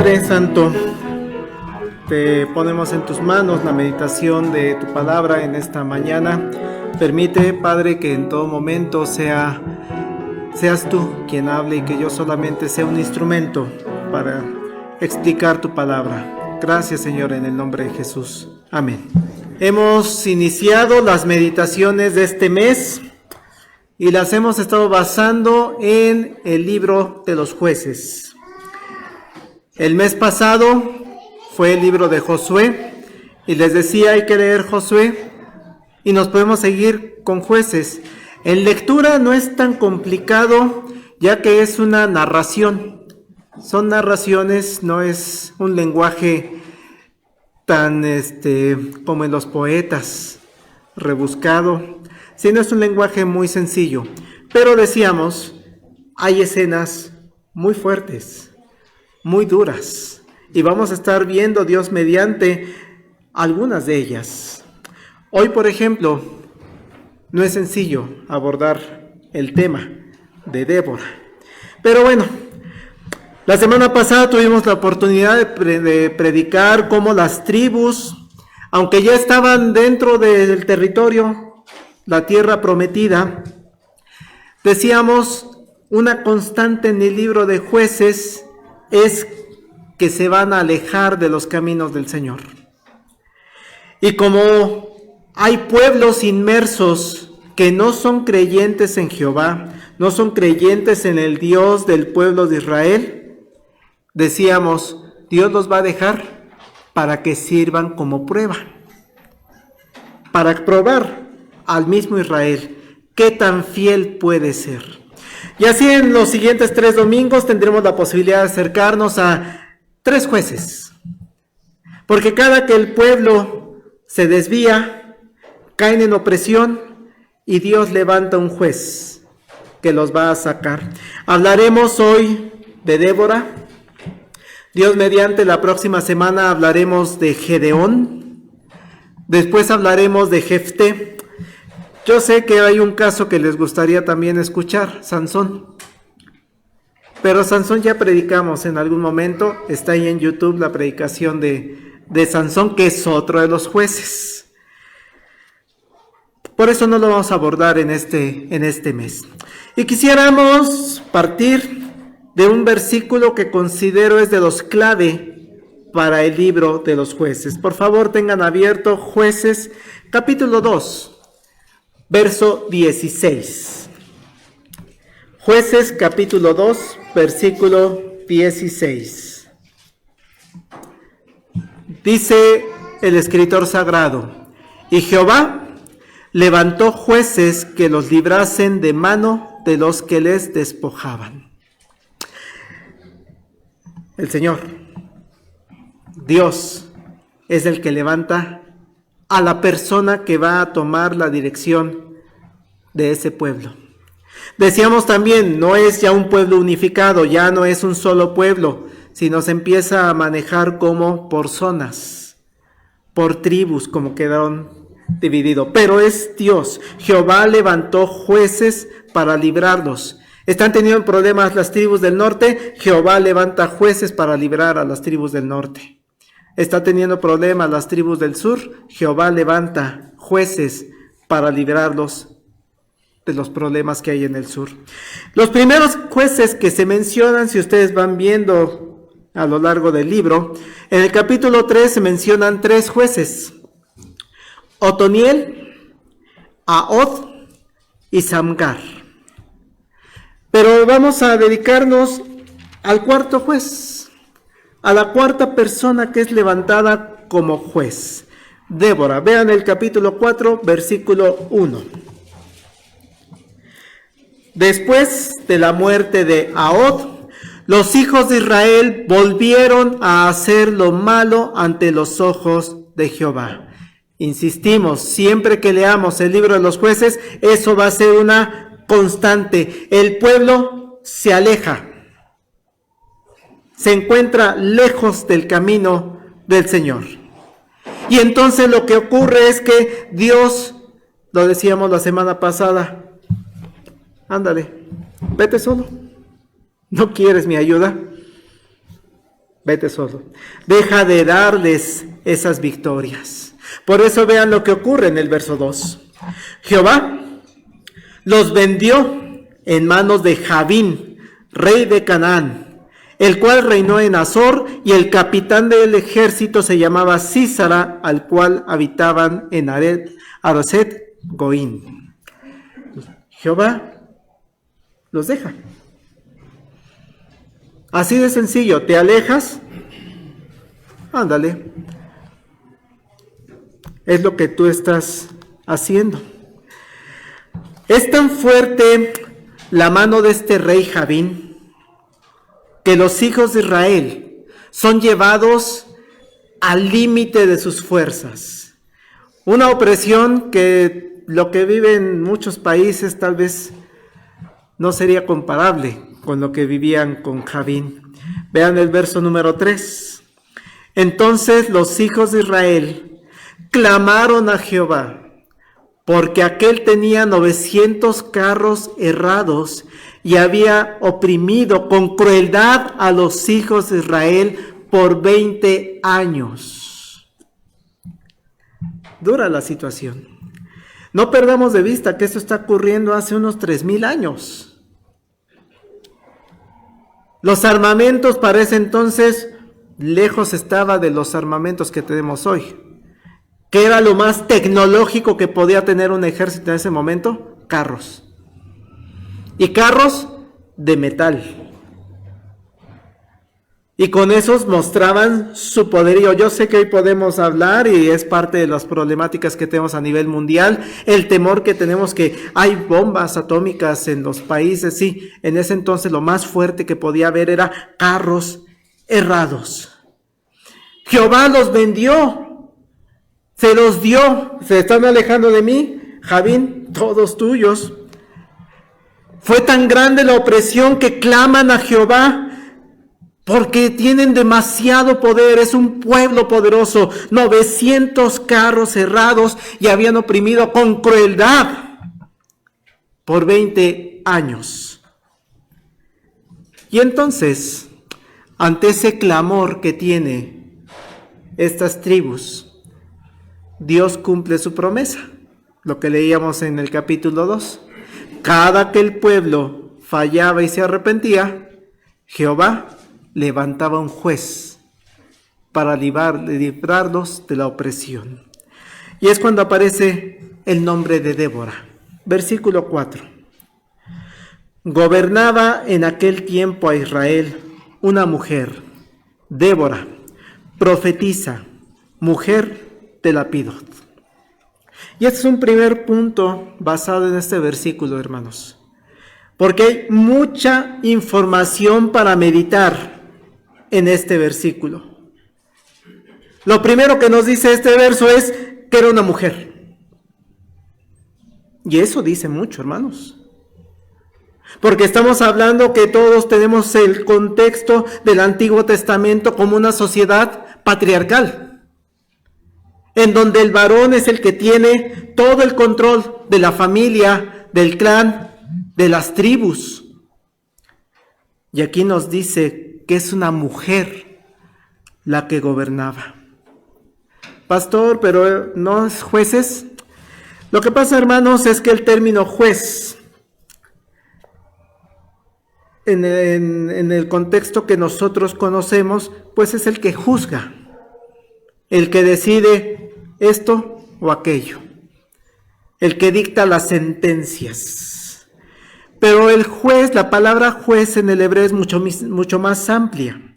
Padre Santo, te ponemos en tus manos la meditación de tu palabra en esta mañana. Permite, Padre, que en todo momento seas tú quien hable y que yo solamente sea un instrumento para explicar tu palabra. Gracias, Señor, en el nombre de Jesús. Amén. Hemos iniciado las meditaciones de este mes y las hemos estado basando en el libro de los jueces. El mes pasado fue el libro de Josué y les decía, hay que leer Josué y nos podemos seguir con jueces. En lectura no es tan complicado, ya que es una narración. Son narraciones, no es un lenguaje tan como en los poetas, rebuscado, sino es un lenguaje muy sencillo. Pero decíamos, hay escenas muy fuertes, muy duras, y vamos a estar viendo, Dios mediante, algunas de ellas. Hoy, por ejemplo, no es sencillo abordar el tema de Débora. Pero bueno, la semana pasada tuvimos la oportunidad de predicar cómo las tribus, aunque ya estaban dentro del territorio, la tierra prometida, decíamos, una constante en el libro de Jueces es que se van a alejar de los caminos del Señor. Y como hay pueblos inmersos que no son creyentes en Jehová, no son creyentes en el Dios del pueblo de Israel, decíamos, Dios los va a dejar para que sirvan como prueba, para probar al mismo Israel qué tan fiel puede ser. Y así en los siguientes 3 domingos tendremos la posibilidad de acercarnos a 3 jueces, porque cada que el pueblo se desvía, caen en opresión y Dios levanta un juez que los va a sacar. Hablaremos hoy de Débora. Dios mediante, la próxima semana hablaremos de Gedeón. Después hablaremos de Jefté. Yo sé que hay un caso que les gustaría también escuchar, Sansón. Pero Sansón ya predicamos en algún momento. Está ahí en YouTube la predicación de Sansón, que es otro de los jueces. Por eso no lo vamos a abordar en este mes. Y quisiéramos partir de un versículo que considero es de los clave para el libro de los jueces. Por favor, tengan abierto Jueces, capítulo 2. Verso 16. Jueces capítulo 2, versículo 16. Dice el escritor sagrado, y Jehová levantó jueces que los librasen de mano de los que les despojaban. El Señor, Dios, es el que levanta a la persona que va a tomar la dirección de ese pueblo. Decíamos también, no es ya un pueblo unificado, ya no es un solo pueblo, sino se empieza a manejar como por zonas, por tribus, como quedaron divididos. Pero es Dios, Jehová levantó jueces para librarlos. ¿Están teniendo problemas las tribus del norte? Jehová levanta jueces para librar a las tribus del norte. ¿Está teniendo problemas las tribus del sur? Jehová levanta jueces para librarlos de los problemas que hay en el sur. Los primeros jueces que se mencionan, si ustedes van viendo a lo largo del libro, en el capítulo 3 se mencionan 3 jueces: Otoniel, Ahod y Samgar. Pero vamos a dedicarnos al cuarto juez, a la cuarta persona que es levantada como juez, Débora. Vean el capítulo 4, versículo 1. Después de la muerte de Ahod, los hijos de Israel volvieron a hacer lo malo ante los ojos de Jehová. Insistimos, siempre que leamos el libro de los jueces, eso va a ser una constante. El pueblo se aleja, se encuentra lejos del camino del Señor. Y entonces lo que ocurre es que Dios, lo decíamos la semana pasada, ándale, vete solo, ¿no quieres mi ayuda? vete solo. Deja de darles esas victorias. Por eso vean lo que ocurre en el verso 2. Jehová los vendió en manos de Javín, rey de Canaán, el cual reinó en Azor, y el capitán del ejército se llamaba Sísara, al cual habitaban en Aroset Goín. Jehová los deja. Así de sencillo, te alejas, ándale. Es lo que tú estás haciendo. Es tan fuerte la mano de este rey Javín que los hijos de Israel son llevados al límite de sus fuerzas. Una opresión que lo que viven muchos países tal vez no sería comparable con lo que vivían con Javín. Vean el verso número 3. Entonces los hijos de Israel clamaron a Jehová, porque aquél tenía 900 carros herrados y había oprimido con crueldad a los hijos de Israel por 20 años. Dura la situación. No perdamos de vista que esto está ocurriendo hace unos 3000 años. Los armamentos para ese entonces lejos estaba de los armamentos que tenemos hoy. ¿Qué era lo más tecnológico que podía tener un ejército en ese momento? Carros. Y carros de metal. Y con esos mostraban su poderío. Yo sé que hoy podemos hablar, y es parte de las problemáticas que tenemos a nivel mundial, el temor que tenemos que hay bombas atómicas en los países. Sí, en ese entonces lo más fuerte que podía haber era carros herrados. Jehová los vendió, se los dio. Se están alejando de mí, Javín, todos tuyos. Fue tan grande la opresión que claman a Jehová, porque tienen demasiado poder. Es un pueblo poderoso. 900 carros cerrados y habían oprimido con crueldad por 20 años. Y entonces, ante ese clamor que tiene estas tribus, Dios cumple su promesa, lo que leíamos en el capítulo 2. Cada que el pueblo fallaba y se arrepentía, Jehová levantaba un juez para librarlos de la opresión. Y es cuando aparece el nombre de Débora. Versículo 4. Gobernaba en aquel tiempo a Israel una mujer, Débora, profetisa, mujer de Lapidot. Y este es un primer punto basado en este versículo, hermanos, porque hay mucha información para meditar en este versículo. Lo primero que nos dice este verso es que era una mujer. Y eso dice mucho, hermanos. Porque estamos hablando que todos tenemos el contexto del Antiguo Testamento como una sociedad patriarcal, en donde el varón es el que tiene todo el control de la familia, del clan, de las tribus. Y aquí nos dice que es una mujer la que gobernaba. Pastor, pero ¿no es jueces? Lo que pasa, hermanos, es que el término juez, en el contexto que nosotros conocemos, pues es el que juzga, el que decide esto o aquello, el que dicta las sentencias. Pero el juez, la palabra juez en el hebreo es mucho más amplia.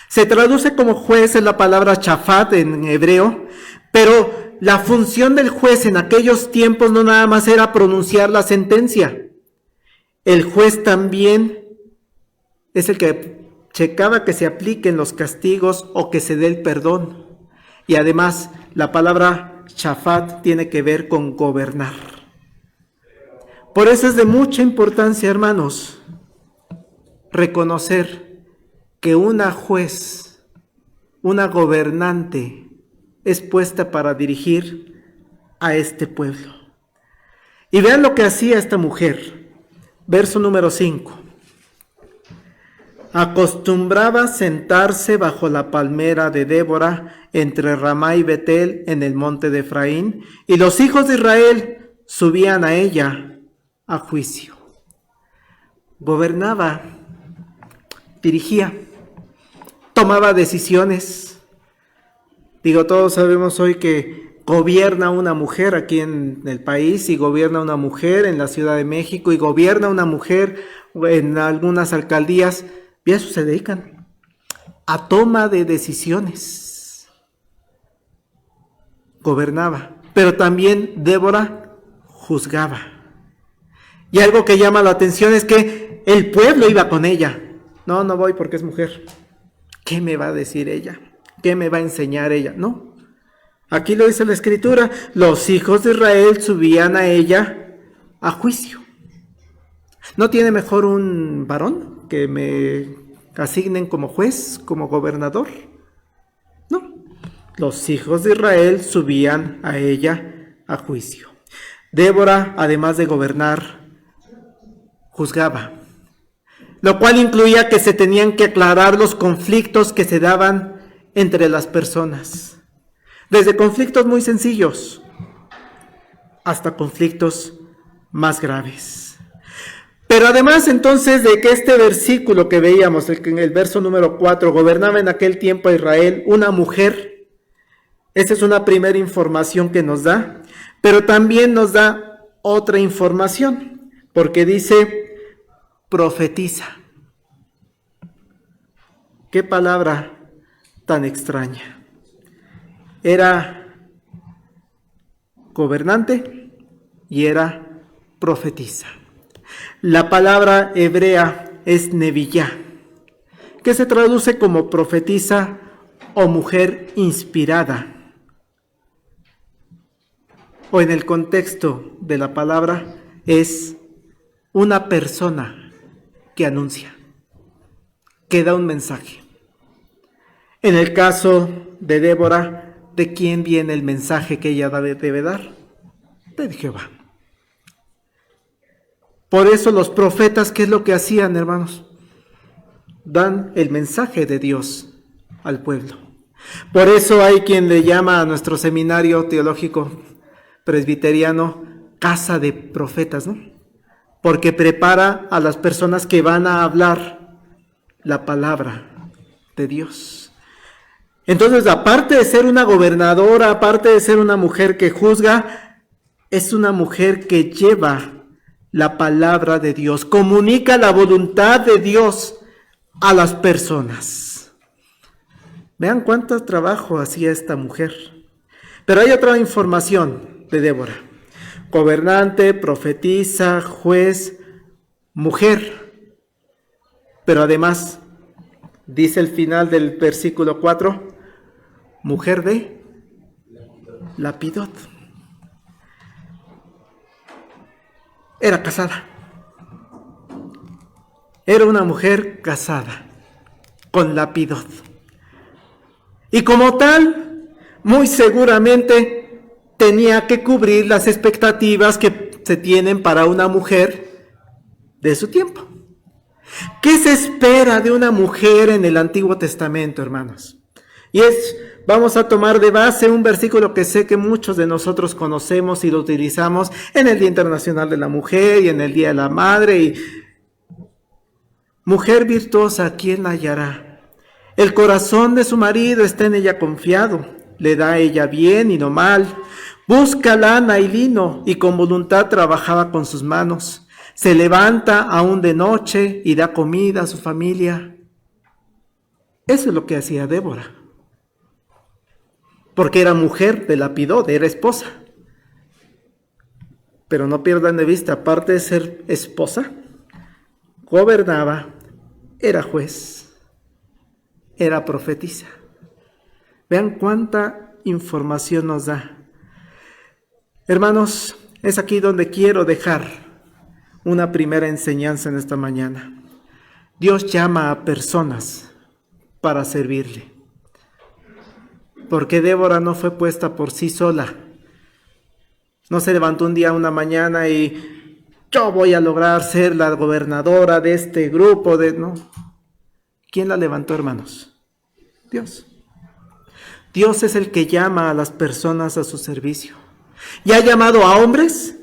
Se traduce como juez en la palabra shafat en hebreo, pero la función del juez en aquellos tiempos no nada más era pronunciar la sentencia. El juez también es el que checaba que se apliquen los castigos o que se dé el perdón. Y además, la palabra shafat tiene que ver con gobernar. Por eso es de mucha importancia, hermanos, reconocer que una juez, una gobernante, es puesta para dirigir a este pueblo. Y vean lo que hacía esta mujer. Verso número 5. acostumbraba sentarse bajo la palmera de Débora entre Ramá y Betel en el monte de Efraín, y los hijos de Israel subían a ella a juicio. Gobernaba, dirigía, tomaba decisiones. Digo, todos sabemos hoy que gobierna una mujer aquí en el país, y gobierna una mujer en la Ciudad de México, y gobierna una mujer en algunas alcaldías, y a eso se dedican, a toma de decisiones. Gobernaba, pero también Débora juzgaba. Y algo que llama la atención es que el pueblo iba con ella. No, no voy porque es mujer. ¿Qué me va a decir ella? ¿Qué me va a enseñar ella? No. Aquí lo dice la Escritura, los hijos de Israel subían a ella a juicio. ¿No tiene mejor un varón que me asignen como juez, como gobernador? No. Los hijos de Israel subían a ella a juicio. Débora, además de gobernar, juzgaba, lo cual incluía que se tenían que aclarar los conflictos que se daban entre las personas. Desde conflictos muy sencillos hasta conflictos más graves. Pero además entonces de que este versículo que veíamos, en el verso número 4, gobernaba en aquel tiempo a Israel una mujer. Esa es una primera información que nos da, pero también nos da otra información, porque dice profetiza. Qué palabra tan extraña. Era gobernante y era profetiza. La palabra hebrea es nevillá, que se traduce como profetiza o mujer inspirada. O en el contexto de la palabra es una persona que anuncia, que da un mensaje. En el caso de Débora, ¿de quién viene el mensaje que ella debe dar? De Jehová. Por eso los profetas, ¿qué es lo que hacían, hermanos? Dan el mensaje de Dios al pueblo. Por eso hay quien le llama a nuestro seminario teológico presbiteriano casa de profetas, ¿no? Porque prepara a las personas que van a hablar la palabra de Dios. Entonces, aparte de ser una gobernadora, aparte de ser una mujer que juzga, es una mujer que lleva la palabra de Dios, comunica la voluntad de Dios a las personas. Vean cuánto trabajo hacía esta mujer. Pero hay otra información de Débora. Gobernante, profetisa, juez, mujer. Pero además, dice el final del versículo 4, mujer de Lapidot. Era casada. Era una mujer casada con Lapidot. Y como tal, muy seguramente tenía que cubrir las expectativas que se tienen para una mujer de su tiempo. ¿Qué se espera de una mujer en el Antiguo Testamento, hermanos? Y vamos a tomar de base un versículo que sé que muchos de nosotros conocemos y lo utilizamos en el Día Internacional de la Mujer y en el Día de la Madre. Y mujer virtuosa, ¿quién la hallará? El corazón de su marido está en ella confiado, le da a ella bien y no mal. Busca lana y lino y con voluntad trabajaba con sus manos. Se levanta aún de noche y da comida a su familia. Eso es lo que hacía Débora. Porque era mujer de Lapidot, era esposa. Pero no pierdan de vista, aparte de ser esposa, gobernaba, era juez, era profetisa. Vean cuánta información nos da. Hermanos, es aquí donde quiero dejar una primera enseñanza en esta mañana. Dios llama a personas para servirle. Porque Débora no fue puesta por sí sola. No se levantó un día, una mañana y yo voy a lograr ser la gobernadora de este grupo. No. ¿Quién la levantó, hermanos? Dios. Dios es el que llama a las personas a su servicio. Y ha llamado a hombres,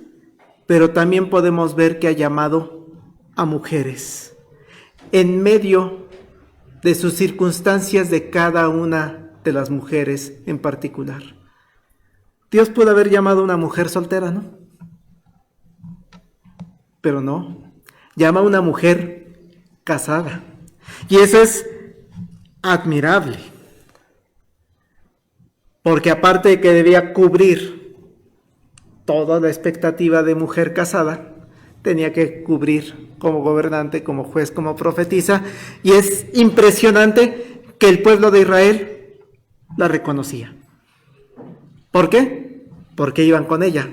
pero también podemos ver que ha llamado a mujeres. En medio de sus circunstancias de cada una de las mujeres en particular. Dios pudo haber llamado a una mujer soltera, ¿no? Pero no, llama a una mujer casada. Y eso es admirable. Porque aparte de que debía cubrir toda la expectativa de mujer casada, tenía que cubrir como gobernante, como juez, como profetisa. Y es impresionante que el pueblo de Israel la reconocía. ¿Por qué? Porque iban con ella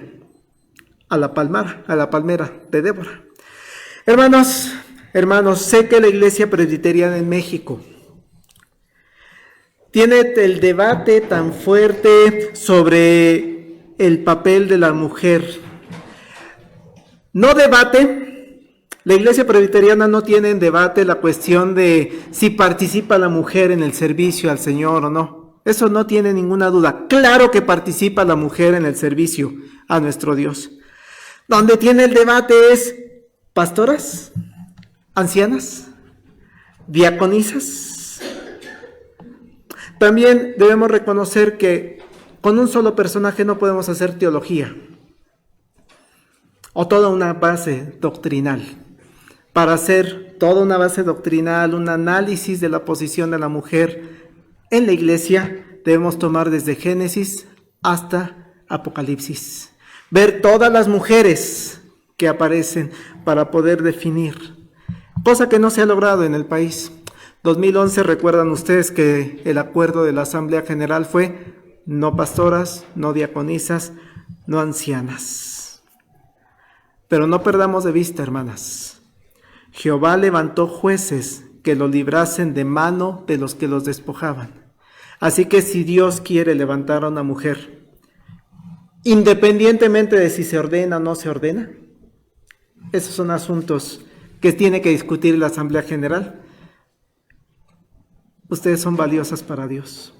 a la palmera de Débora. Hermanos, sé que la Iglesia Presbiteriana en México tiene el debate tan fuerte sobre el papel de la mujer. No debate, la Iglesia Presbiteriana no tiene en debate la cuestión de si participa la mujer en el servicio al Señor o no. Eso no tiene ninguna duda. Claro que participa la mujer en el servicio a nuestro Dios. Donde tiene el debate es pastoras, ancianas, diaconisas. También debemos reconocer que con un solo personaje no podemos hacer teología o toda una base doctrinal. Para hacer toda una base doctrinal, un análisis de la posición de la mujer en la iglesia, debemos tomar desde Génesis hasta Apocalipsis. Ver todas las mujeres que aparecen para poder definir, cosa que no se ha logrado en el país. 2011, recuerdan ustedes que el acuerdo de la Asamblea General fue no pastoras, no diaconisas, no ancianas. Pero no perdamos de vista, hermanas, Jehová levantó jueces que lo librasen de mano de los que los despojaban. Así que si Dios quiere levantar a una mujer, independientemente de si se ordena o no se ordena, esos son asuntos que tiene que discutir la Asamblea General. Ustedes son valiosas para Dios.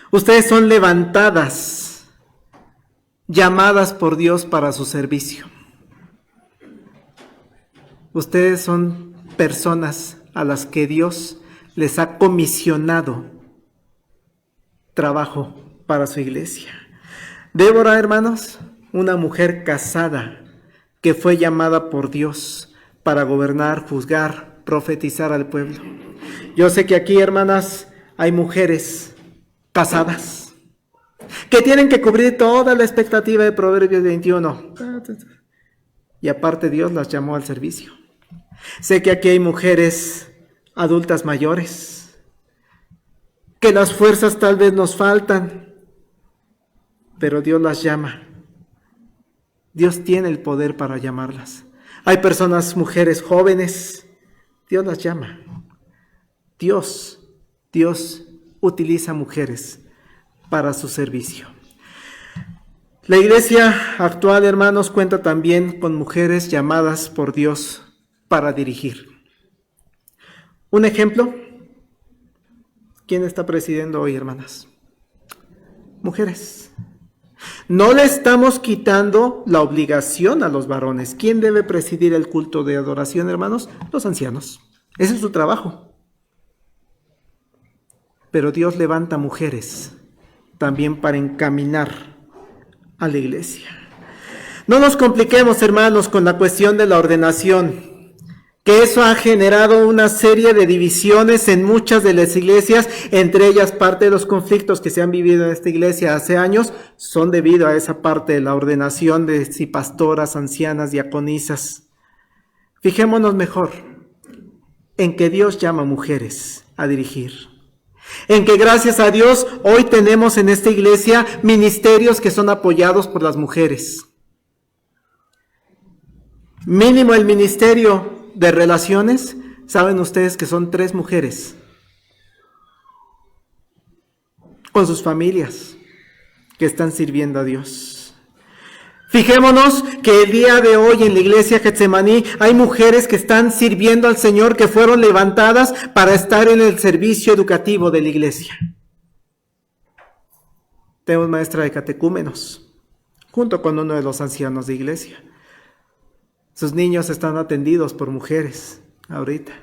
Ustedes son levantadas, llamadas por Dios para su servicio. Ustedes son personas a las que Dios les ha comisionado trabajo para su iglesia. Débora, hermanos, una mujer casada que fue llamada por Dios para gobernar, juzgar, profetizar al pueblo. Yo sé que aquí, hermanas, hay mujeres casadas que tienen que cubrir toda la expectativa de Proverbios 21. Y aparte Dios las llamó al servicio. Sé que aquí hay mujeres adultas mayores, que las fuerzas tal vez nos faltan, pero Dios las llama. Dios tiene el poder para llamarlas. Hay personas, mujeres jóvenes, Dios las llama. Dios utiliza mujeres para su servicio. La iglesia actual, hermanos, cuenta también con mujeres llamadas por Dios para dirigir. Un ejemplo, ¿quién está presidiendo hoy, hermanas? Mujeres. No le estamos quitando la obligación a los varones. ¿Quién debe presidir el culto de adoración, hermanos? Los ancianos. Ese es su trabajo. Pero Dios levanta mujeres también para encaminar a la iglesia. No nos compliquemos, hermanos, con la cuestión de la ordenación, que eso ha generado una serie de divisiones en muchas de las iglesias, entre ellas parte de los conflictos que se han vivido en esta iglesia hace años, son debido a esa parte de la ordenación de si pastoras, ancianas, diaconisas. Fijémonos mejor en que Dios llama mujeres a dirigir. En que gracias a Dios hoy tenemos en esta iglesia ministerios que son apoyados por las mujeres. Mínimo el ministerio de relaciones, saben ustedes que son 3 mujeres con sus familias que están sirviendo a Dios. Fijémonos que el día de hoy en la iglesia Getsemaní hay mujeres que están sirviendo al Señor, que fueron levantadas para estar en el servicio educativo de la iglesia. Tenemos maestra de catecúmenos, junto con uno de los ancianos de iglesia. Sus niños están atendidos por mujeres ahorita.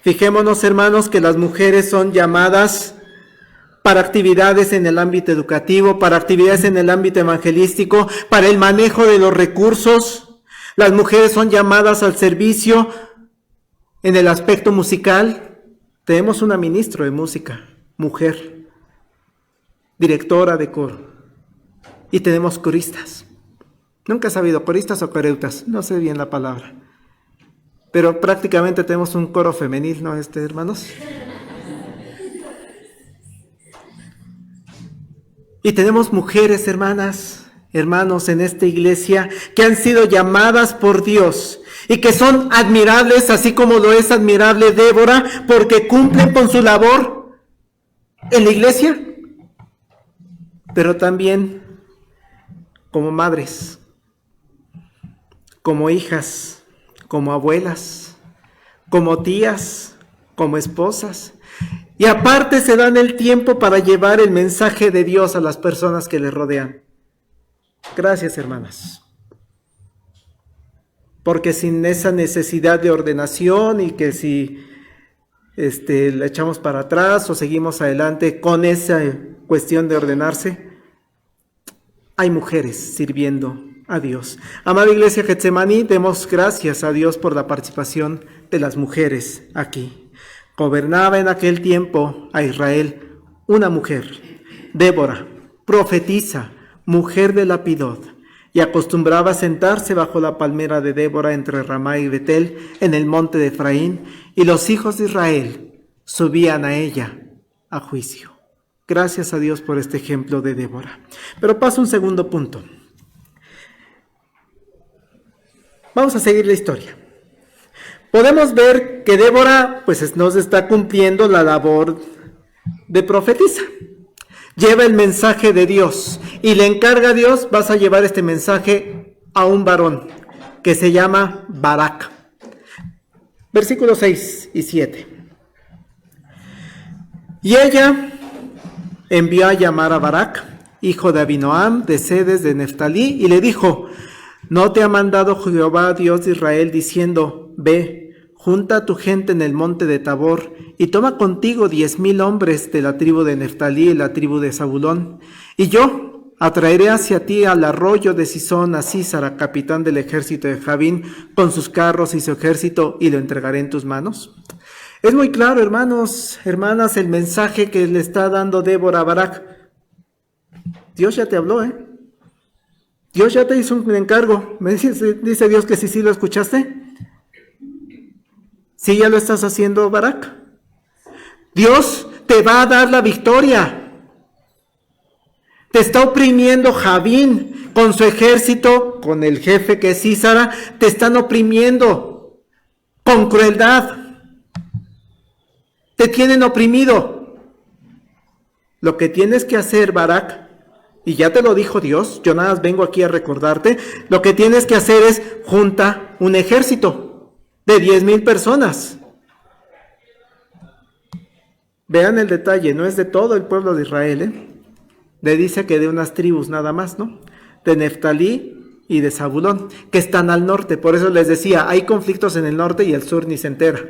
Fijémonos, hermanos, que las mujeres son llamadas para actividades en el ámbito educativo, para actividades en el ámbito evangelístico, para el manejo de los recursos. Las mujeres son llamadas al servicio en el aspecto musical. Tenemos una ministra de música, mujer, directora de coro, y tenemos coristas. Nunca he sabido, coristas o coreutas, no sé bien la palabra, pero prácticamente tenemos un coro femenil, ¿no, hermanos? Y tenemos mujeres, hermanas, hermanos, en esta iglesia que han sido llamadas por Dios y que son admirables, así como lo es admirable Débora, porque cumplen con su labor en la iglesia, pero también como madres, como hijas, como abuelas, como tías, como esposas. Y aparte se dan el tiempo para llevar el mensaje de Dios a las personas que les rodean. Gracias, hermanas. Porque sin esa necesidad de ordenación y que si la echamos para atrás o seguimos adelante con esa cuestión de ordenarse, hay mujeres sirviendo a Dios. Amada iglesia Getsemaní, demos gracias a Dios por la participación de las mujeres aquí. Gobernaba en aquel tiempo a Israel una mujer, Débora, profetisa, mujer de Lapidot, y acostumbraba a sentarse bajo la palmera de Débora entre Ramá y Betel en el monte de Efraín, y los hijos de Israel subían a ella a juicio. Gracias a Dios por este ejemplo de Débora. Pero paso un segundo punto. Vamos a seguir la historia. Podemos ver que Débora pues nos está cumpliendo la labor de profetisa. Lleva el mensaje de Dios y le encarga a Dios, vas a llevar este mensaje a un varón que se llama Barak. Versículos 6 y 7. Y ella envió a llamar a Barak, hijo de Abinoam, de Sedes de Neftalí, y le dijo: ¿No te ha mandado Jehová, Dios de Israel, diciendo: ve, junta a tu gente en el monte de Tabor, y toma contigo 10,000 hombres de la tribu de Neftalí y la tribu de Zabulón, y yo atraeré hacia ti al arroyo de Sisón a Sísara, capitán del ejército de Javín, con sus carros y su ejército, y lo entregaré en tus manos? Es muy claro, hermanos, hermanas, el mensaje que le está dando Débora a Barak. Dios ya te habló, Dios ya te hizo un encargo. ¿Me dice Dios que sí lo escuchaste? Sí, ya lo estás haciendo, Barak. Dios te va a dar la victoria. Te está oprimiendo Javín con su ejército, con el jefe que es Sísara. Te están oprimiendo con crueldad. Te tienen oprimido. Lo que tienes que hacer, Barak, y ya te lo dijo Dios, yo nada más vengo aquí a recordarte, lo que tienes que hacer es junta un ejército de 10,000 personas. Vean el detalle, no es de todo el pueblo de Israel, Le dice que de unas tribus nada más, ¿no? De Neftalí y de Zabulón, que están al norte. Por eso les decía, hay conflictos en el norte y el sur ni se entera.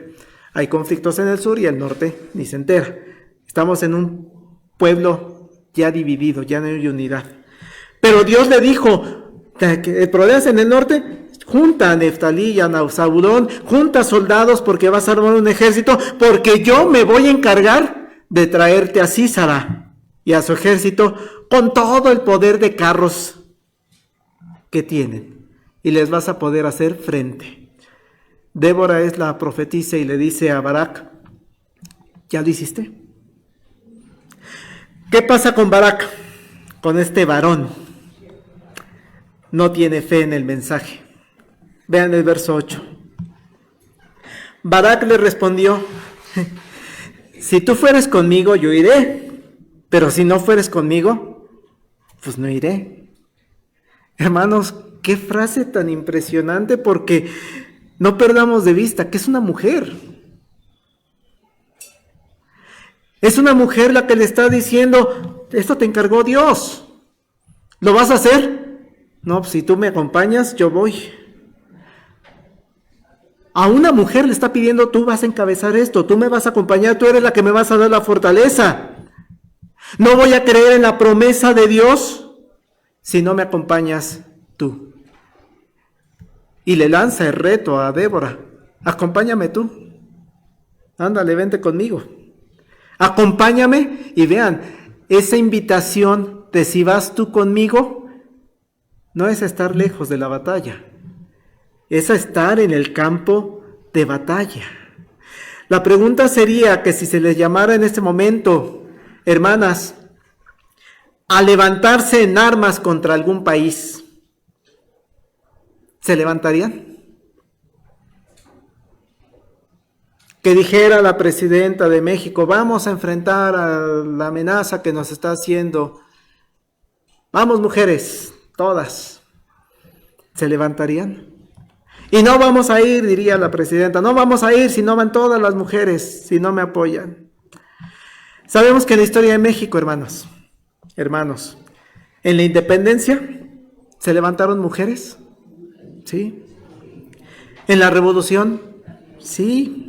Hay conflictos en el sur y el norte ni se entera. Estamos en un pueblo ya dividido, ya no hay unidad. Pero Dios le dijo, que el problema es en el norte. Junta a Neftalí y a Zabulón, junta soldados porque vas a armar un ejército, porque yo me voy a encargar de traerte a Sísara y a su ejército con todo el poder de carros que tienen, y les vas a poder hacer frente. Débora es la profetisa y le dice a Barak, ¿ya lo hiciste? ¿Qué pasa con Barak? Con este varón. No tiene fe en el mensaje. Vean el verso 8. Barak le respondió, si tú fueres conmigo, yo iré, pero si no fueres conmigo, pues no iré. Hermanos, qué frase tan impresionante, porque no perdamos de vista que es una mujer. Es una mujer la que le está diciendo, esto te encargó Dios. ¿Lo vas a hacer? No, pues si tú me acompañas, yo voy. A una mujer le está pidiendo, tú vas a encabezar esto, tú me vas a acompañar, tú eres la que me vas a dar la fortaleza. No voy a creer en la promesa de Dios si no me acompañas tú. Y le lanza el reto a Débora, acompáñame tú. Ándale, vente conmigo. Acompáñame, y vean, esa invitación de si vas tú conmigo, no es estar lejos de la batalla, es estar en el campo de batalla. La pregunta sería que si se les llamara en este momento, hermanas, a levantarse en armas contra algún país, ¿se levantarían? Que dijera la presidenta de México, vamos a enfrentar a la amenaza que nos está haciendo. Vamos, mujeres, todas. ¿Se levantarían? Y no vamos a ir, diría la presidenta, no vamos a ir si no van todas las mujeres, si no me apoyan. Sabemos que en la historia de México, hermanos, en la independencia se levantaron mujeres, ¿sí? En la revolución, sí.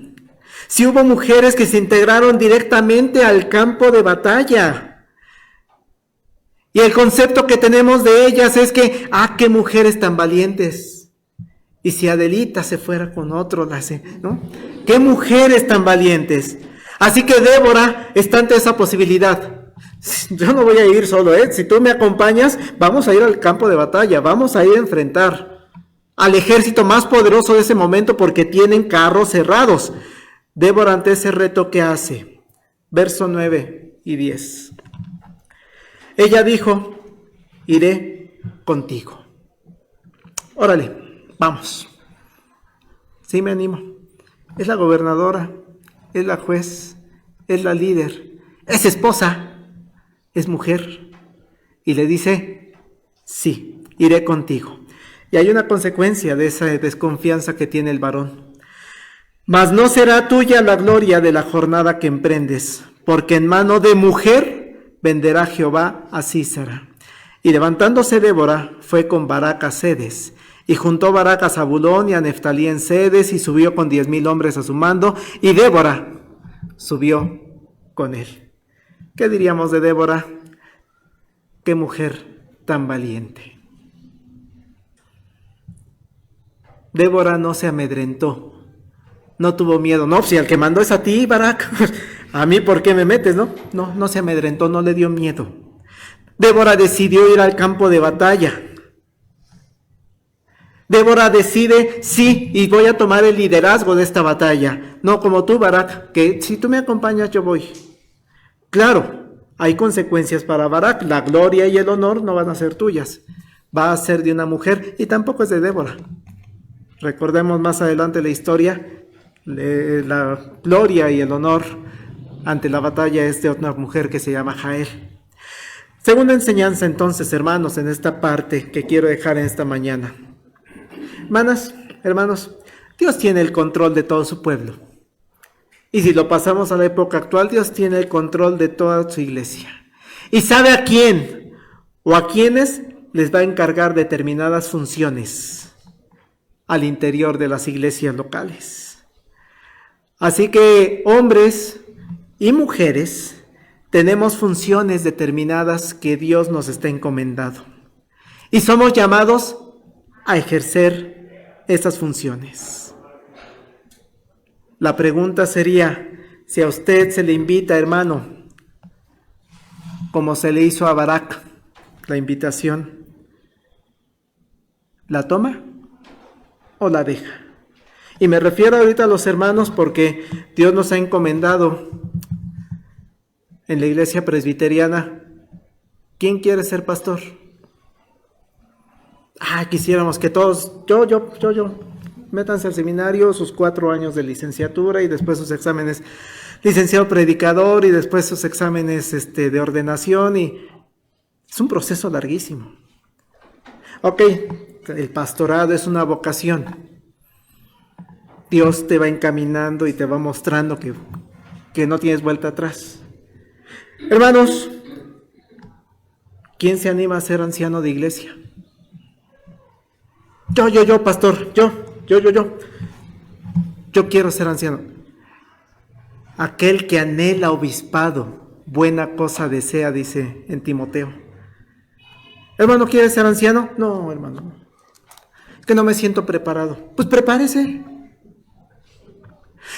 Sí hubo mujeres que se integraron directamente al campo de batalla. Y el concepto que tenemos de ellas es que, qué mujeres tan valientes. Y si Adelita se fuera con otro, ¿no? Qué mujeres tan valientes. Así que Débora está ante esa posibilidad. Yo no voy a ir solo, si tú me acompañas, vamos a ir al campo de batalla, vamos a ir a enfrentar al ejército más poderoso de ese momento porque tienen carros cerrados. Débora, ante ese reto, ¿qué hace? Verso 9 y 10. Ella dijo, iré contigo. Órale, vamos. Sí, me animo. Es la gobernadora, es la juez, es la líder, es esposa, es mujer. Y le dice, sí, iré contigo. Y hay una consecuencia de esa desconfianza que tiene el varón. Mas no será tuya la gloria de la jornada que emprendes, porque en mano de mujer venderá Jehová a Sísara. Y levantándose Débora, fue con Barak a Cedes, y juntó Barak a Zabulón y a Neftalí en Cedes, y subió con 10,000 hombres a su mando, y Débora subió con él. ¿Qué diríamos de Débora? Qué mujer tan valiente. Débora no se amedrentó. No tuvo miedo. No, si el que mandó es a ti, Barak. A mí, ¿por qué me metes, no? No se amedrentó, no le dio miedo. Débora decidió ir al campo de batalla. Débora decide, sí, y voy a tomar el liderazgo de esta batalla. No como tú, Barak, que si tú me acompañas, yo voy. Claro, hay consecuencias para Barak. La gloria y el honor no van a ser tuyas. Va a ser de una mujer y tampoco es de Débora. Recordemos más adelante la historia. La gloria y el honor ante la batalla es de otra mujer que se llama Jael. Segunda enseñanza entonces, hermanos, en esta parte que quiero dejar en esta mañana. Hermanos, Dios tiene el control de todo su pueblo. Y si lo pasamos a la época actual, Dios tiene el control de toda su iglesia. Y sabe a quién o a quiénes les va a encargar determinadas funciones al interior de las iglesias locales. Así que hombres y mujeres tenemos funciones determinadas que Dios nos está encomendando. Y somos llamados a ejercer esas funciones. La pregunta sería, si a usted se le invita, hermano, como se le hizo a Barak, la invitación, ¿la toma o la deja? Y me refiero ahorita a los hermanos porque Dios nos ha encomendado en la iglesia presbiteriana. ¿Quién quiere ser pastor? Quisiéramos que todos, yo, métanse al seminario, sus 4 años de licenciatura y después sus exámenes licenciado predicador y después sus exámenes de ordenación, y es un proceso larguísimo. Ok, el pastorado es una vocación. Dios te va encaminando y te va mostrando que no tienes vuelta atrás. Hermanos, ¿quién se anima a ser anciano de iglesia? Yo, pastor, yo. Yo quiero ser anciano. Aquel que anhela obispado, buena cosa desea, dice en Timoteo. Hermano, ¿quieres ser anciano? No, hermano. Es que no me siento preparado. Pues prepárese.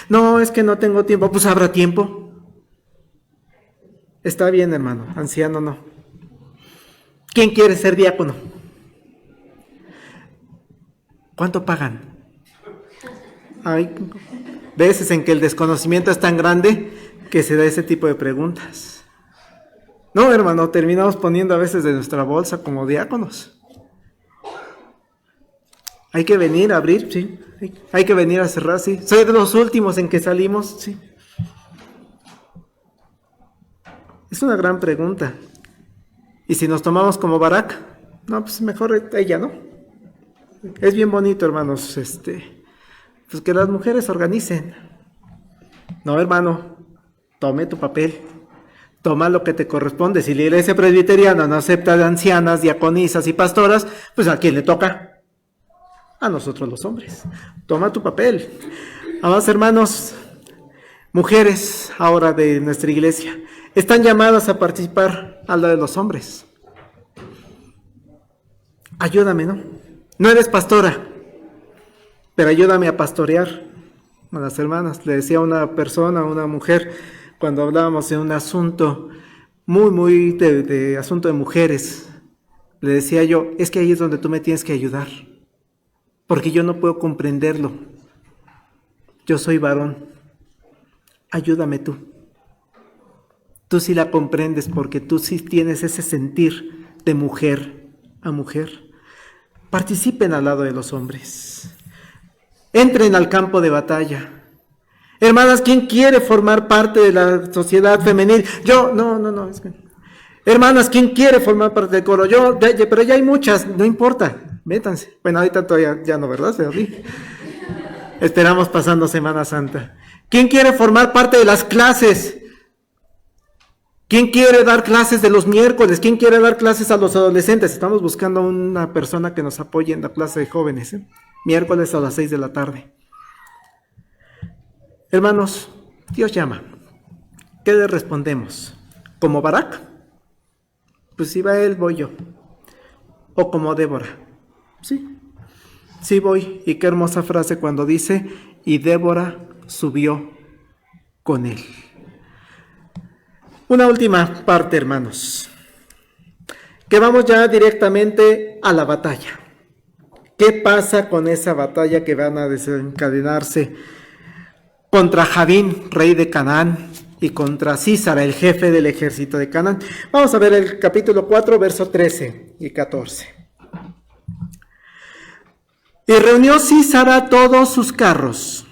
No, es que no tengo tiempo. Pues habrá tiempo. Está bien, hermano. Anciano no. ¿Quién quiere ser diácono? ¿Cuánto pagan? Hay veces en que el desconocimiento es tan grande que se da ese tipo de preguntas. No, hermano, terminamos poniendo a veces de nuestra bolsa como diáconos. Hay que venir a abrir, sí. Hay que venir a cerrar, sí. Soy de los últimos en que salimos, sí. Es una gran pregunta. Y si nos tomamos como Barak, no, pues mejor ella, ¿no? Es bien bonito, hermanos, pues que las mujeres organicen. No, hermano, tome tu papel, toma lo que te corresponde. Si la iglesia presbiteriana no acepta de ancianas, diaconisas y pastoras, pues ¿a quién le toca? A nosotros los hombres. Toma tu papel. Amados hermanos, mujeres ahora de nuestra iglesia, están llamadas a participar al lado de los hombres. Ayúdame, ¿no? No eres pastora, pero ayúdame a pastorear a las hermanas. Le decía a una persona, a una mujer, cuando hablábamos de un asunto muy de asunto de mujeres, le decía yo, es que ahí es donde tú me tienes que ayudar, porque yo no puedo comprenderlo. Yo soy varón, ayúdame tú. Tú sí la comprendes porque tú sí tienes ese sentir de mujer a mujer. Participen al lado de los hombres. Entren al campo de batalla. Hermanas, ¿quién quiere formar parte de la sociedad femenil? Yo, no. Hermanas, ¿quién quiere formar parte del coro? Yo, pero ya hay muchas, no importa, métanse. Bueno, ahorita todavía ya no, ¿verdad? Pero sí. Esperamos pasando Semana Santa. ¿Quién quiere formar parte de las clases? ¿Quién quiere dar clases de los miércoles? ¿Quién quiere dar clases a los adolescentes? Estamos buscando una persona que nos apoye en la clase de jóvenes, miércoles a las 6 de la tarde. Hermanos, Dios llama. ¿Qué le respondemos? ¿Como Barak? Pues si va él, voy yo. ¿O como Débora? Sí voy. Y qué hermosa frase cuando dice, y Débora subió con él. Una última parte, hermanos, que vamos ya directamente a la batalla. ¿Qué pasa con esa batalla que van a desencadenarse contra Jabín, rey de Canaán, y contra Sísara, el jefe del ejército de Canaán? Vamos a ver el capítulo 4, versos 13 y 14. Y reunió Sísara todos sus carros,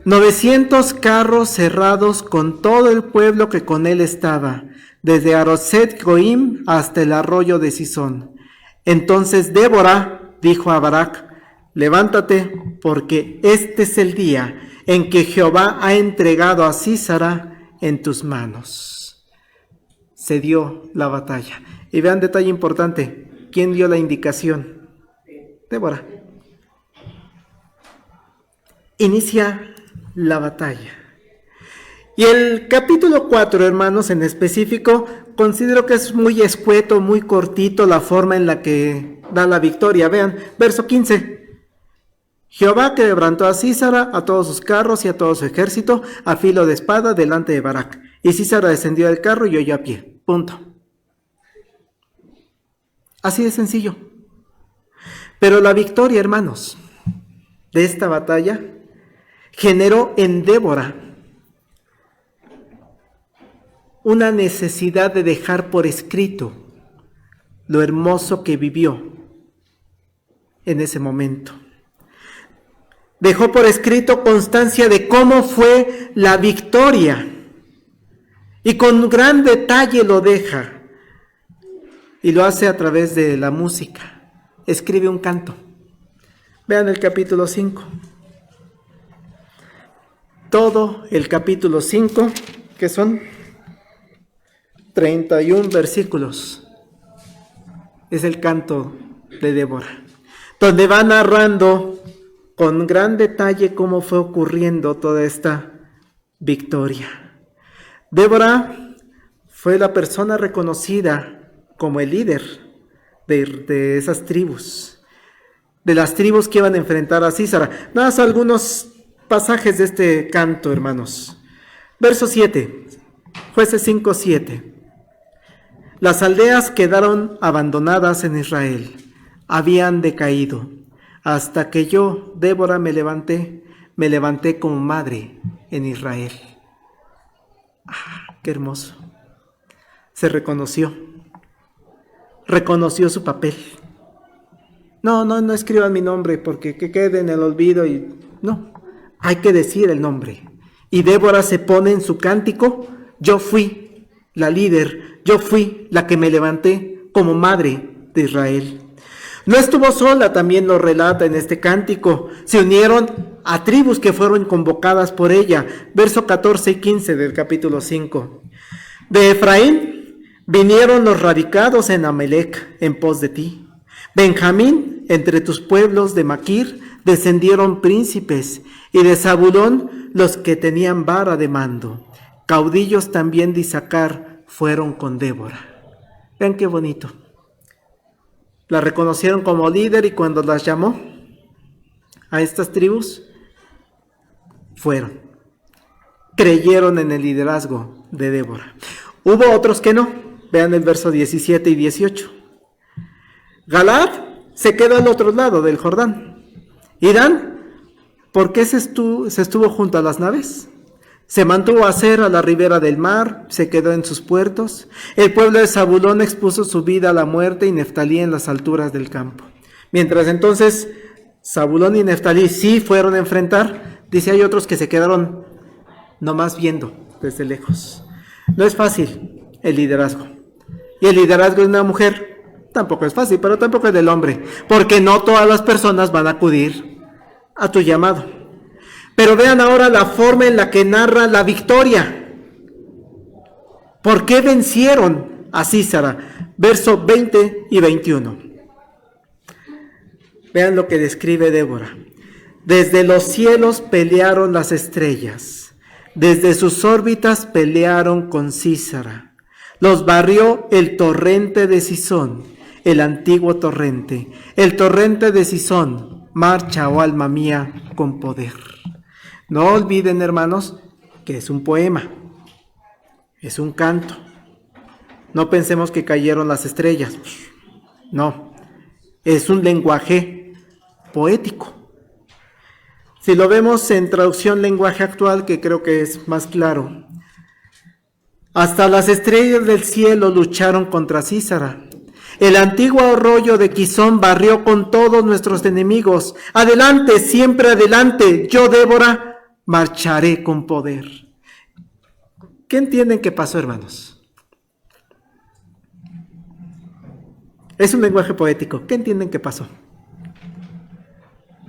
900 carros cerrados con todo el pueblo que con él estaba, desde Aroset Goim hasta el arroyo de Sisón. Entonces Débora dijo a Barak, levántate, porque este es el día en que Jehová ha entregado a Sísara en tus manos. Se dio la batalla. Y vean detalle importante, ¿quién dio la indicación? Débora. Inicia la batalla. Y el capítulo 4, hermanos, en específico, considero que es muy escueto, muy cortito la forma en la que da la victoria. Vean, verso 15. Jehová quebrantó a Sísara, a todos sus carros y a todo su ejército, a filo de espada delante de Barak. Y Sísara descendió del carro y huyó a pie. Punto. Así de sencillo. Pero la victoria, hermanos, de esta batalla generó en Débora una necesidad de dejar por escrito lo hermoso que vivió en ese momento. Dejó por escrito constancia de cómo fue la victoria y con gran detalle lo deja y lo hace a través de la música. escribe un canto. Vean el capítulo 5. Todo el capítulo 5, que son 31 versículos, es el canto de Débora, donde va narrando con gran detalle cómo fue ocurriendo toda esta victoria. Débora fue la persona reconocida como el líder de esas tribus, de las tribus que iban a enfrentar a Sísara. Nada más algunos pasajes de este canto, hermanos. Verso 7, Jueces 5:7. Las aldeas quedaron abandonadas en Israel, habían decaído, hasta que yo, Débora, me levanté como madre en Israel. Qué hermoso. Se reconoció su papel. No escriban mi nombre porque que quede en el olvido no, hay que decir el nombre. Y Débora se pone en su cántico: yo fui la líder, yo fui la que me levanté como madre de Israel. No estuvo sola, también lo relata en este cántico. Se unieron a tribus que fueron convocadas por ella. Verso 14 y 15 del capítulo 5. De Efraín vinieron los radicados en Amelec en pos de ti. Benjamín, entre tus pueblos de Maquir, descendieron príncipes, y de Zabulón los que tenían vara de mando. Caudillos también de Isaacar fueron con Débora. Vean qué bonito. La reconocieron como líder y cuando las llamó a estas tribus, creyeron en el liderazgo de Débora. Hubo otros que no. Vean el verso 17 y 18. Galaad se quedó al otro lado del Jordán. ¿Y Dan? ¿Por qué se estuvo junto a las naves? Se mantuvo a Aser a la ribera del mar, se quedó en sus puertos. El pueblo de Zabulón expuso su vida a la muerte y Neftalí en las alturas del campo. Mientras entonces Zabulón y Neftalí sí fueron a enfrentar, dice, hay otros que se quedaron nomás viendo desde lejos. No es fácil el liderazgo. Y el liderazgo de una mujer tampoco es fácil, pero tampoco es del hombre, porque no todas las personas van a acudir a tu llamado. Pero vean ahora la forma en la que narra la victoria. ¿Por qué vencieron a Sísara? Verso 20 y 21. Vean lo que describe Débora. Desde los cielos pelearon las estrellas, desde sus órbitas pelearon con Sísara. Los barrió el torrente de Sisón, el antiguo torrente. El torrente de Sisón marcha, oh alma mía, con poder. No olviden, hermanos, que es un poema, es un canto. No pensemos que cayeron las estrellas. No, es un lenguaje poético. Si lo vemos en traducción lenguaje actual, que creo que es más claro. Hasta las estrellas del cielo lucharon contra Sísara. El antiguo arroyo de Quizón barrió con todos nuestros enemigos. Adelante, siempre adelante, yo, Débora, marcharé con poder. ¿Qué entienden que pasó, hermanos? Es un lenguaje poético. ¿Qué entienden que pasó?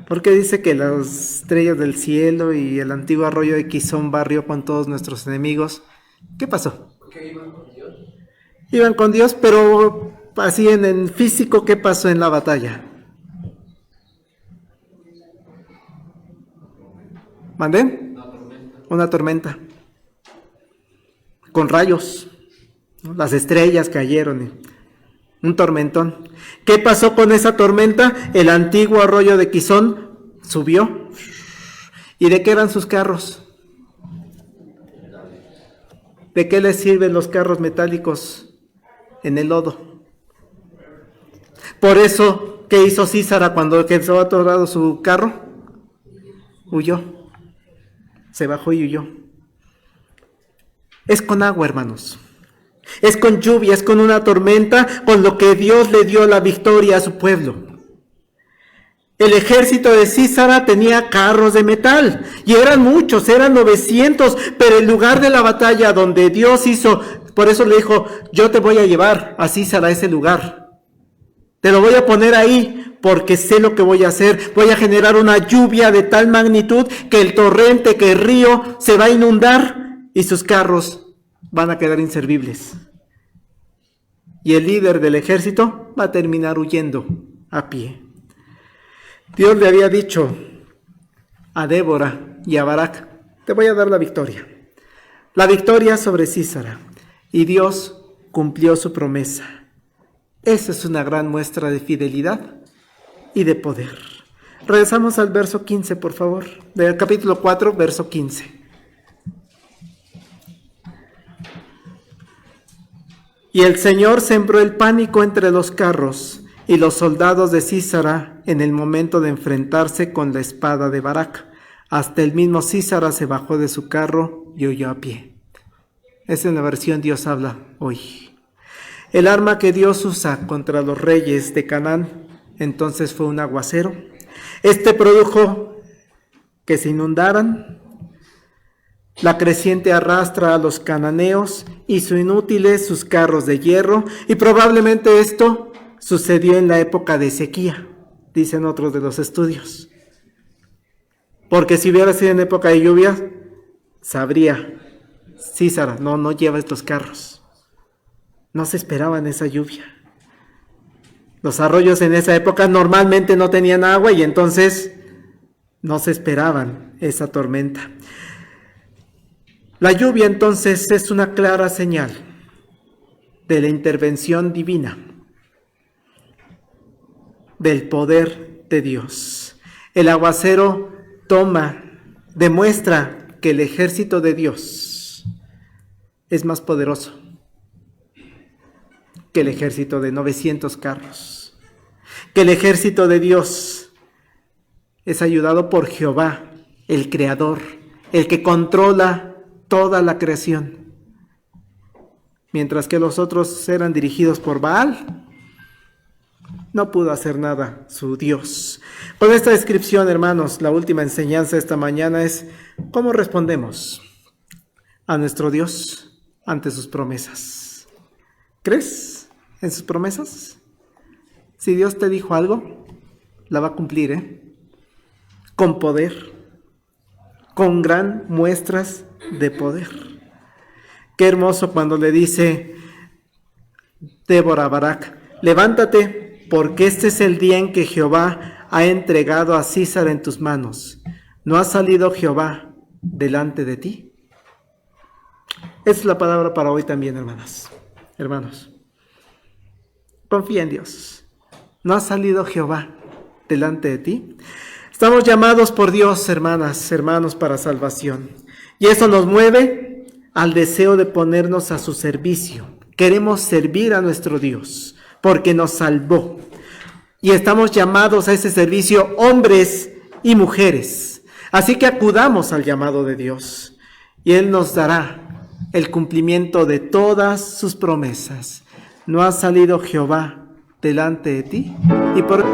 Porque dice que las estrellas del cielo y el antiguo arroyo de Quizón barrió con todos nuestros enemigos. ¿Qué pasó? Porque iban con Dios. Iban con Dios, pero así en físico, ¿qué pasó en la batalla? ¿Mandé? Una tormenta. Con rayos. Las estrellas cayeron. Un tormentón. ¿Qué pasó con esa tormenta? El antiguo arroyo de Quizón subió. ¿Y de qué eran sus carros? ¿De qué les sirven los carros metálicos en el lodo? Por eso, ¿qué hizo Sísara cuando quedó atorado su carro? Huyó. Se bajó y huyó. Es con agua, hermanos. Es con lluvia, es con una tormenta, con lo que Dios le dio la victoria a su pueblo. El ejército de Sísara tenía carros de metal, y eran muchos, eran 900, pero el lugar de la batalla donde Dios hizo, por eso le dijo, yo te voy a llevar a Sísara a ese lugar. Te lo voy a poner ahí porque sé lo que voy a hacer. Voy a generar una lluvia de tal magnitud que el torrente, que el río se va a inundar y sus carros van a quedar inservibles. Y el líder del ejército va a terminar huyendo a pie. Dios le había dicho a Débora y a Barak: te voy a dar la victoria sobre Sísara. Y Dios cumplió su promesa. Esa es una gran muestra de fidelidad y de poder. Regresamos al verso 15, por favor, del capítulo 4, verso 15. Y el Señor sembró el pánico entre los carros y los soldados de Sísara en el momento de enfrentarse con la espada de Barak. Hasta el mismo Sísara se bajó de su carro y huyó a pie. Esa es la versión Dios habla hoy. El arma que Dios usa contra los reyes de Canaán entonces fue un aguacero. Este produjo que se inundaran. La creciente arrastra a los cananeos, hizo inútiles sus carros de hierro, y probablemente esto sucedió en la época de sequía, dicen otros de los estudios. Porque si hubiera sido en época de lluvia, sabría, Sísara, no lleva estos carros. No se esperaban esa lluvia. Los arroyos en esa época normalmente no tenían agua y entonces no se esperaban esa tormenta. La lluvia entonces es una clara señal de la intervención divina, del poder de Dios. El aguacero demuestra que el ejército de Dios es más poderoso que el ejército de 900 carros, que el ejército de Dios es ayudado por Jehová, el Creador, el que controla toda la creación, mientras que los otros eran dirigidos por Baal. No pudo hacer nada su Dios. Con esta descripción, hermanos, la última enseñanza de esta mañana es cómo respondemos a nuestro Dios ante sus promesas. ¿Crees en sus promesas? Si Dios te dijo algo, la va a cumplir, con poder, con gran muestras de poder. Qué hermoso cuando le dice Débora a Barak: levántate, porque este es el día en que Jehová ha entregado a Sísara en tus manos. ¿No ha salido Jehová delante de ti? Esa es la palabra para hoy también, hermanos. Confía en Dios. ¿No ha salido Jehová delante de ti? Estamos llamados por Dios, hermanos, para salvación. Y eso nos mueve al deseo de ponernos a su servicio. Queremos servir a nuestro Dios, porque nos salvó. Y estamos llamados a ese servicio, hombres y mujeres. Así que acudamos al llamado de Dios, y Él nos dará el cumplimiento de todas sus promesas. ¿No ha salido Jehová delante de ti? Y por